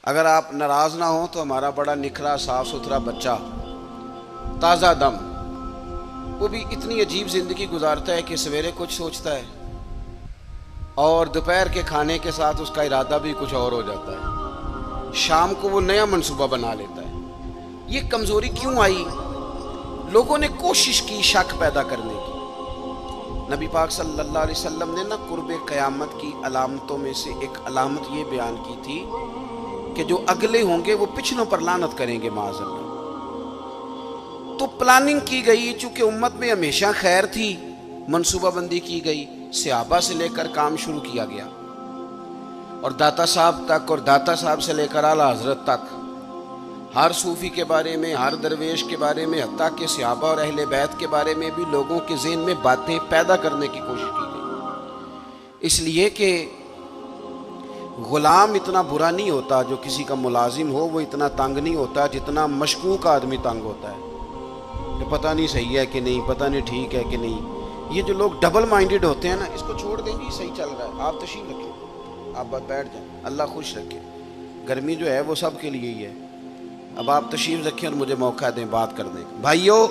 اگر آپ ناراض نہ ہوں تو ہمارا بڑا نکھرا صاف ستھرا بچہ تازہ دم وہ بھی اتنی عجیب زندگی گزارتا ہے کہ سویرے کچھ سوچتا ہے اور دوپہر کے کھانے کے ساتھ اس کا ارادہ بھی کچھ اور ہو جاتا ہے، شام کو وہ نیا منصوبہ بنا لیتا ہے۔ یہ کمزوری کیوں آئی؟ لوگوں نے کوشش کی شک پیدا کرنے کی۔ نبی پاک صلی اللہ علیہ وسلم نے قرب قیامت کی علامتوں میں سے ایک علامت یہ بیان کی تھی کہ جو اگلے ہوں گے وہ پچھلوں پر لعنت کریں گے معاذ اللہ۔ تو پلاننگ کی گئی، چونکہ امت میں ہمیشہ خیر تھی، منصوبہ بندی کی گئی، صحابہ سے لے کر کام شروع کیا گیا اور داتا صاحب تک، اور داتا صاحب سے لے کر اعلیٰ حضرت تک، ہر صوفی کے بارے میں، ہر درویش کے بارے میں، حتیٰ کہ صحابہ اور اہل بیت کے بارے میں بھی لوگوں کے ذہن میں باتیں پیدا کرنے کی کوشش کی گئی، اس لیے کہ غلام اتنا برا نہیں ہوتا جو کسی کا ملازم ہو، وہ اتنا تنگ نہیں ہوتا جتنا مشکوک آدمی تنگ ہوتا ہے کہ پتہ نہیں صحیح ہے کہ نہیں، پتہ نہیں ٹھیک ہے کہ نہیں۔ یہ جو لوگ ڈبل مائنڈڈ ہوتے ہیں نا، اس کو چھوڑ دیں گے، صحیح چل رہا ہے، آپ تشریف رکھیں، آپ بیٹھ جائیں، اللہ خوش رکھے۔ گرمی جو ہے وہ سب کے لیے ہی ہے، اب آپ تشریف رکھیں اور مجھے موقع دیں بات کرنے کا۔ بھائیو،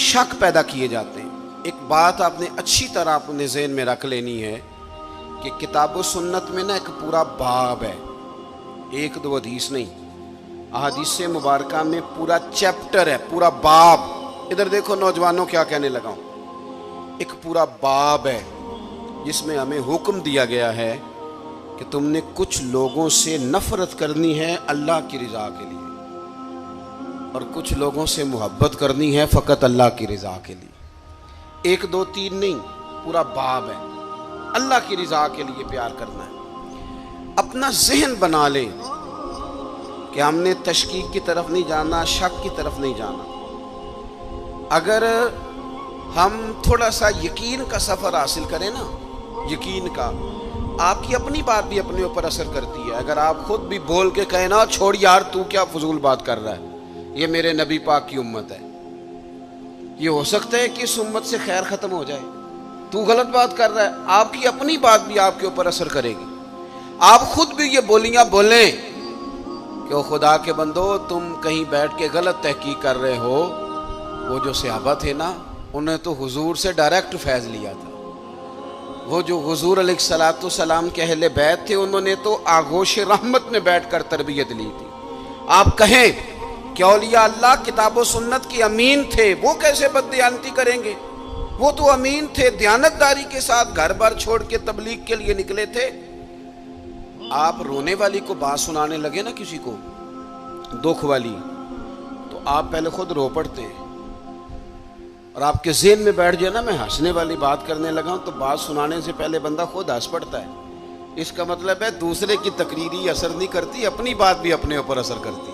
شک پیدا کیے جاتے ہیں۔ ایک بات آپ نے اچھی طرح اپنے ذہن میں رکھ لینی ہے کہ کتاب و سنت میں ایک پورا باب ہے، ایک دو حدیث نہیں، احادیث مبارکہ میں پورا چیپٹر ہے، پورا باب۔ ادھر دیکھو نوجوانوں، کیا کہنے لگا ہوں، ایک پورا باب ہے جس میں ہمیں حکم دیا گیا ہے کہ تم نے کچھ لوگوں سے نفرت کرنی ہے اللہ کی رضا کے لیے، اور کچھ لوگوں سے محبت کرنی ہے فقط اللہ کی رضا کے لیے۔ ایک دو تین نہیں، پورا باب ہے، اللہ کی رضا کے لیے پیار کرنا ہے۔ اپنا ذہن بنا لیں کہ ہم نے تشکیک کی طرف نہیں جانا، شک کی طرف نہیں جانا۔ اگر ہم تھوڑا سا یقین کا سفر حاصل کریں نا، یقین کا، آپ کی اپنی بات بھی اپنے اوپر اثر کرتی ہے۔ اگر آپ خود بھی بول کے کہیں نا، چھوڑ یار تو کیا فضول بات کر رہا ہے، یہ میرے نبی پاک کی امت ہے، یہ ہو سکتا ہے کہ اس امت سے خیر ختم ہو جائے، تو غلط بات کر رہا ہے، آپ کی اپنی بات بھی آپ کے اوپر اثر کرے گی۔ آپ خود بھی یہ بولیاں بولیں کہ او خدا کے بندو، تم کہیں بیٹھ کے غلط تحقیق کر رہے ہو، وہ جو صحابہ تھے نا، انہیں تو حضور سے ڈائریکٹ فیض لیا تھا۔ وہ جو حضور علیہ السلام کے اہل بیت تھے، انہوں نے تو آغوش رحمت میں بیٹھ کر تربیت لی تھی۔ آپ کہیں کہ اولیاء اللہ کتاب و سنت کی امین تھے، وہ کیسے بددیانتی کریں گے؟ وہ تو امین تھے، دیانتداری کے ساتھ گھر بار چھوڑ کے تبلیغ کے لیے نکلے تھے۔ آپ رونے والی کو بات سنانے لگے نا، کسی کو دکھ والی، تو آپ پہلے خود رو پڑتے ہیں، اور آپ کے ذہن میں بیٹھ جائے نا میں ہنسنے والی بات کرنے لگا ہوں، تو بات سنانے سے پہلے بندہ خود ہنس پڑتا ہے۔ اس کا مطلب ہے دوسرے کی تقریری اثر نہیں کرتی، اپنی بات بھی اپنے اوپر اثر کرتی۔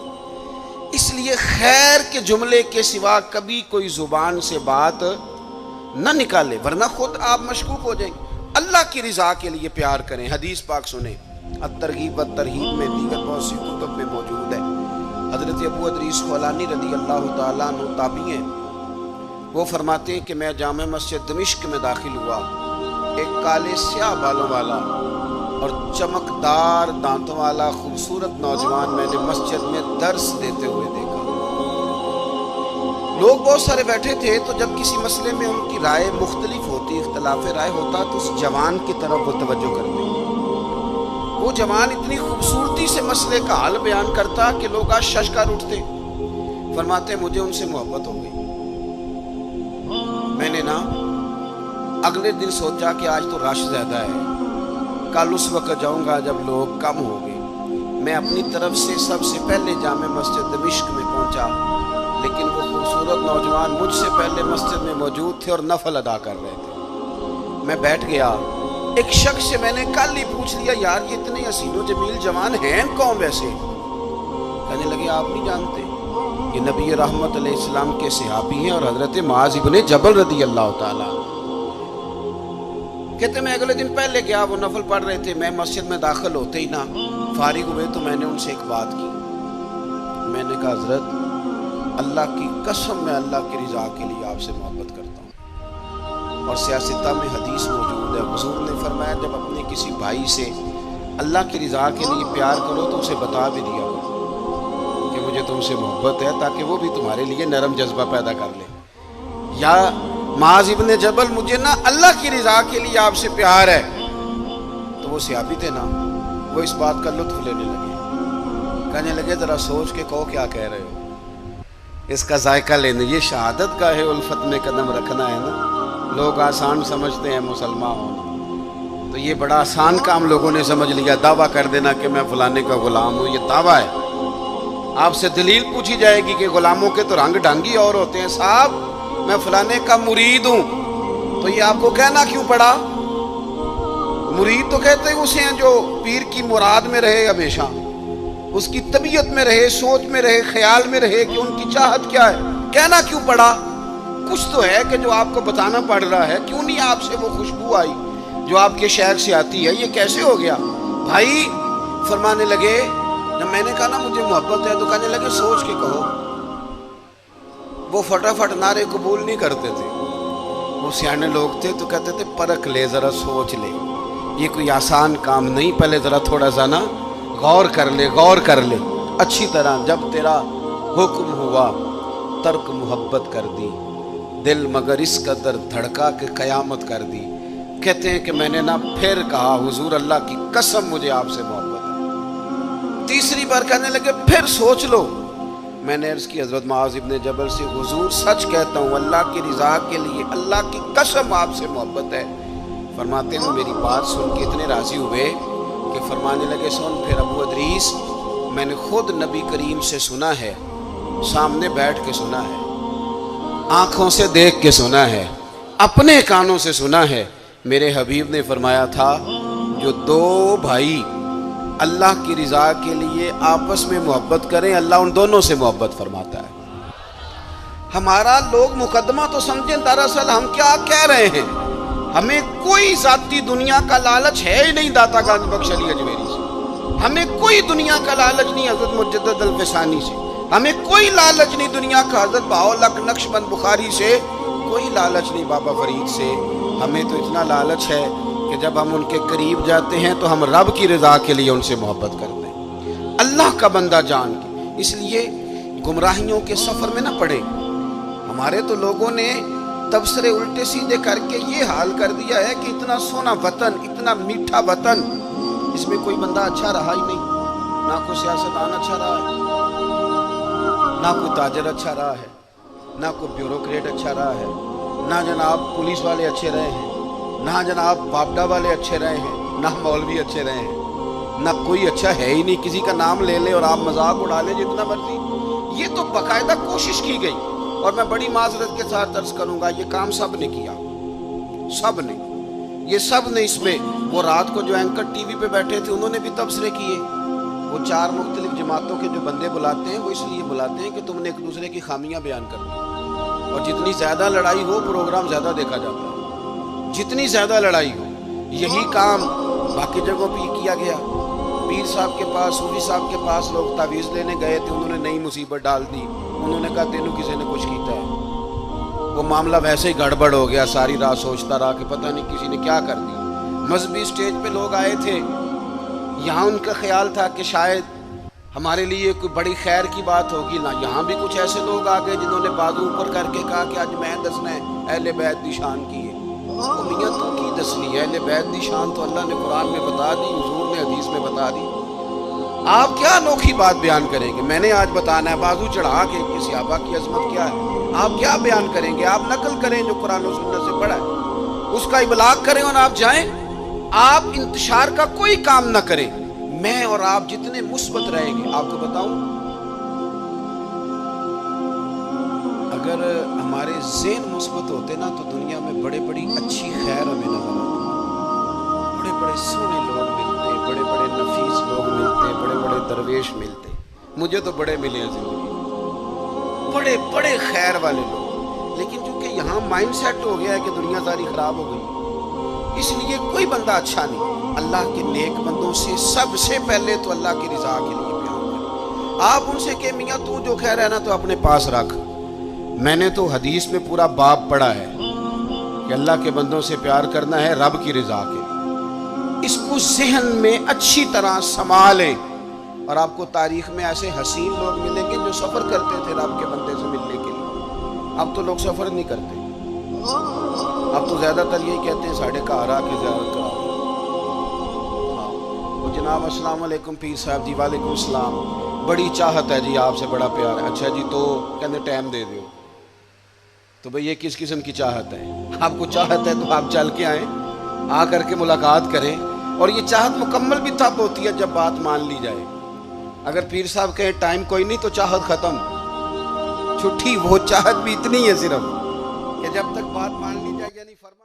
اس لیے خیر کے جملے کے سوا کبھی کوئی زبان سے بات نہ نکالے، ورنہ خود آپ مشکوک ہو جائیں گے۔ اللہ کی رضا کے لیے پیار کریں۔ حدیث پاک سنیں، الترغیب والترہیب میں، دیگر بہت سی کتب میں موجود ہے۔ حضرت ابو ادریس خولانی رضی اللہ تعالیٰ عنہ تابعی ہیں، وہ فرماتے ہیں کہ میں جامع مسجد دمشق میں داخل ہوا، ایک کالے سیاہ بالوں والا اور چمکدار دانتوں والا خوبصورت نوجوان میں نے مسجد میں درس دیتے ہوئے دیکھا۔ لوگ بہت سارے بیٹھے تھے، تو جب کسی مسئلے میں ان کی رائے مختلف ہوتی، اختلاف رائے ہوتا، تو اس جوان کی طرف وہ توجہ کرتے۔ وہ جوان اتنی خوبصورتی سے مسئلے کا حل بیان کرتا کہ لوگ شش کر اٹھتے۔ فرماتے مجھے ان سے محبت ہو گئی۔ میں نے اگلے دن سوچا کہ آج تو رش زیادہ ہے، کل اس وقت جاؤں گا جب لوگ کم ہو گئے۔ میں اپنی طرف سے سب سے پہلے جامع مسجد دمشق میں پہنچا، لیکن وہ خوبصورت نوجوان مجھ سے پہلے مسجد میں موجود تھے اور نفل ادا کر رہے تھے۔ میں بیٹھ گیا، ایک شخص سے میں نے کل ہی پوچھ لیا، یار یہ اتنے حسین و جمیل جوان ہیں کون ویسے؟ کہنے لگے آپ نہیں جانتے، یہ نبی رحمت علیہ السلام کے صحابی ہیں اور حضرت معاذ ابن جبل رضی اللہ تعالیٰ۔ کہتے میں اگلے دن پہلے گیا، وہ نفل پڑھ رہے تھے، میں مسجد میں داخل ہوتے ہی نا فارغ ہوئے تو میں نے ان سے ایک بات کی۔ میں نے کہا حضرت اللہ کی قسم میں اللہ کی رضا کے لیے آپ سے محبت کرتا ہوں، اور سیاستہ میں حدیث موجود ہے، حضور نے فرمایا جب اپنے کسی بھائی سے اللہ کی رضا کے لیے پیار کرو تو اسے بتا بھی دیا کرو کہ مجھے تم سے محبت ہے، تاکہ وہ بھی تمہارے لیے نرم جذبہ پیدا کر لے۔ یا معاذ ابن جبل مجھے نا اللہ کی رضا کے لیے آپ سے پیار ہے، تو وہ صحابی تھے نا، وہ اس بات کا لطف لینے لگے، کہنے لگے ذرا سوچ کے کہو کیا کہہ رہے ہو، اس کا ذائقہ لینے۔ یہ شہادت گاہ الفت میں قدم رکھنا ہے نا، لوگ آسان سمجھتے ہیں مسلمان ہونا، تو یہ بڑا آسان کام لوگوں نے سمجھ لیا، دعویٰ کر دینا کہ میں فلانے کا غلام ہوں، یہ دعویٰ ہے۔ آپ سے دلیل پوچھی جائے گی کہ غلاموں کے تو رنگ ڈھنگی اور ہوتے ہیں، صاحب میں فلانے کا مرید ہوں، تو یہ آپ کو کہنا کیوں پڑا؟ مرید تو کہتے ہیں اسے ہیں جو پیر کی مراد میں رہے، ہمیشہ اس کی طبیعت میں رہے، سوچ میں رہے، خیال میں رہے کہ ان کی چاہت کیا ہے۔ کہنا کیوں پڑا؟ کچھ تو ہے کہ جو آپ کو بتانا پڑ رہا ہے۔ کیوں نہیں آپ سے وہ خوشبو آئی جو آپ کے شہر سے آتی ہے؟ یہ کیسے ہو گیا؟ بھائی فرمانے لگے، جب میں نے کہا نا مجھے محبت ہے، تو کہنے لگے سوچ کے کہو۔ وہ فٹافٹ نعرے قبول نہیں کرتے تھے، وہ سیانے لوگ تھے تو کہتے تھے پرکھ لے، ذرا سوچ لے، یہ کوئی آسان کام نہیں، پہلے ذرا تھوڑا سا نا غور کر لے، غور کر لے اچھی طرح۔ جب تیرا حکم ہوا ترک محبت کر دی، دل مگر اس قدر دھڑکا کہ قیامت کر دی۔ کہتے ہیں کہ میں نے نا پھر کہا حضور اللہ کی قسم مجھے آپ سے محبت ہے۔ تیسری بار کہنے لگے پھر سوچ لو۔ میں نے عرض کی حضرت معاذ ابن جبل سے، حضور سچ کہتا ہوں اللہ کی رضا کے لیے اللہ کی قسم آپ سے محبت ہے۔ فرماتے ہیں میری بات سن کے اتنے راضی ہوئے کہ فرمانے لگے سن پھر ابو ادریس، میں نے خود نبی کریم سے سنا ہے، سامنے بیٹھ کے سنا ہے، آنکھوں سے دیکھ کے سنا ہے، اپنے کانوں سے سنا ہے۔ میرے حبیب نے فرمایا تھا جو دو بھائی اللہ کی رضا کے لیے آپس میں محبت کریں، اللہ ان دونوں سے محبت فرماتا ہے۔ ہمارا لوگ مقدمہ تو سمجھیں، دراصل ہم کیا کہہ رہے ہیں، ہمیں کوئی ذاتی دنیا کا لالچ ہے ہی نہیں داتا گنج بخش علی اجمیری سے، ہمیں کوئی دنیا کا لالچ نہیں حضرت مجدد الفسانی سے، ہمیں کوئی لالچ نہیں دنیا کا حضرت بہاؤالحق نقشبند بخاری سے، کوئی لالچ نہیں بابا فرید سے۔ ہمیں تو اتنا لالچ ہے کہ جب ہم ان کے قریب جاتے ہیں تو ہم رب کی رضا کے لیے ان سے محبت کرتے ہیں، اللہ کا بندہ جان کے۔ اس لیے گمراہیوں کے سفر میں نہ پڑے۔ ہمارے تو لوگوں نے تبصرے الٹے سیدھے کر کے یہ حال کر دیا ہے کہ اتنا سونا وطن، اتنا میٹھا وطن، اس میں کوئی بندہ اچھا رہا ہی نہیں، نہ کوئی سیاستدان اچھا رہا ہے، نہ کوئی تاجر اچھا رہا ہے، نہ کوئی بیوروکریٹ اچھا رہا ہے، نہ جناب پولیس والے اچھے رہے ہیں، نہ جناب باپڈا والے اچھے رہے ہیں، نہ مولوی اچھے رہے ہیں، نہ کوئی اچھا ہے ہی نہیں۔ کسی کا نام لے لے اور آپ مذاق اڑا لیں جتنا مرضی۔ یہ تو باقاعدہ کوشش کی گئی، اور میں بڑی معذرت کے ساتھ عرض کروں گا یہ کام سب نے کیا، سب نے، یہ سب نے اس میں۔ وہ رات کو جو اینکر ٹی وی پہ بیٹھے تھے انہوں نے بھی تبصرے کیے۔ وہ چار مختلف جماعتوں کے جو بندے بلاتے ہیں وہ اس لیے بلاتے ہیں کہ تم نے ایک دوسرے کی خامیاں بیان کر دی، اور جتنی زیادہ لڑائی ہو پروگرام زیادہ دیکھا جاتا ہے، جتنی زیادہ لڑائی ہو۔ یہی کام باقی جگہوں پہ کیا گیا۔ پیر صاحب کے پاس، صوفی صاحب کے پاس لوگ تعویذ لینے گئے تھے، انہوں نے نئی مصیبت ڈال دی، انہوں نے کہا تینوں کسی نے کچھ کیتا ہے۔ وہ معاملہ ویسے ہی گڑبڑ ہو گیا، ساری رات سوچتا رہا کہ پتہ نہیں کسی نے کیا کر دی۔ مذہبی سٹیج پہ لوگ آئے تھے، یہاں ان کا خیال تھا کہ شاید ہمارے لیے کوئی بڑی خیر کی بات ہوگی، نہ یہاں بھی کچھ ایسے لوگ آ گئے جنہوں نے بازو اوپر کر کے کہا کہ آج میں دسنا ہے اہل بیت دی شان کی ہے۔ میاں تو کی دسنی ہے اہل بیت دی شان؟ تو اللہ نے قرآن میں بتا دی، حضور نے حدیث میں بتا دی۔ آپ کیا انوکھی بات بیان کریں گے؟ میں نے آج بتانا ہے بازو چڑھا کے کہ صحابہ کی عظمت کیا ہے، آپ کیا بیان کریں گے؟ آپ نقل کریں جو قرآن و سنت سے پڑھا ہے، اس کا ابلاغ کریں اور آپ جائیں۔ آپ انتشار کا کوئی کام نہ کریں۔ میں اور آپ جتنے مثبت رہیں گے، آپ کو بتاؤں، اگر ہمارے ذہن مثبت ہوتے نا تو دنیا میں بڑے بڑی اچھی خیر ہمیں نظر آتی، بڑے بڑے سونے لوگ ملتے، بڑے بڑے نفیس لوگ ملتے، بڑے بڑے درویش ملتے۔ مجھے تو بڑے ملے ہیں زندگی، بڑے بڑے خیر والے لوگ، لیکن چونکہ یہاں مائنڈ سیٹ ہو گیا ہے کہ دنیا ساری خراب ہو گئی، اس لیے کوئی بندہ اچھا نہیں۔ اللہ کے نیک بندوں سے سب سے پہلے تو اللہ کی رضا کے لیے پیار کریں۔ آپ ان سے کہ میاں تو جو کہہ رہا ہے نا تو اپنے پاس رکھ، میں نے تو حدیث میں پورا باب پڑھا ہے کہ اللہ کے بندوں سے پیار کرنا ہے رب کی رضا کے لیے۔ اس کو ذہن میں اچھی طرح سنبھالیں، اور آپ کو تاریخ میں ایسے حسین لوگ ملیں گے جو سفر کرتے تھے رب کے بندے سے ملنے کے لیے۔ اب تو لوگ سفر نہیں کرتے، اب تو زیادہ تر یہی کہتے ہیں ساڑھے گھر آ کے زیارت کرا۔ ہاں وہ جناب السلام علیکم پیر صاحب جی، وعلیکم السلام، بڑی چاہت ہے جی آپ سے، بڑا پیار ہے۔ اچھا جی، تو کہتے ٹائم دے دیو۔ تو بھئی یہ کس قسم کی چاہت ہے؟ آپ کو چاہت ہے تو آپ چل کے آئیں، آ کر کے ملاقات کریں، اور یہ چاہت مکمل بھی تب ہوتی ہے جب بات مان لی جائے۔ اگر پیر صاحب کہیں ٹائم کوئی نہیں تو چاہت ختم، چھٹی۔ وہ چاہت بھی اتنی ہے صرف کہ جب تک بات مان لی جائے، یعنی فرما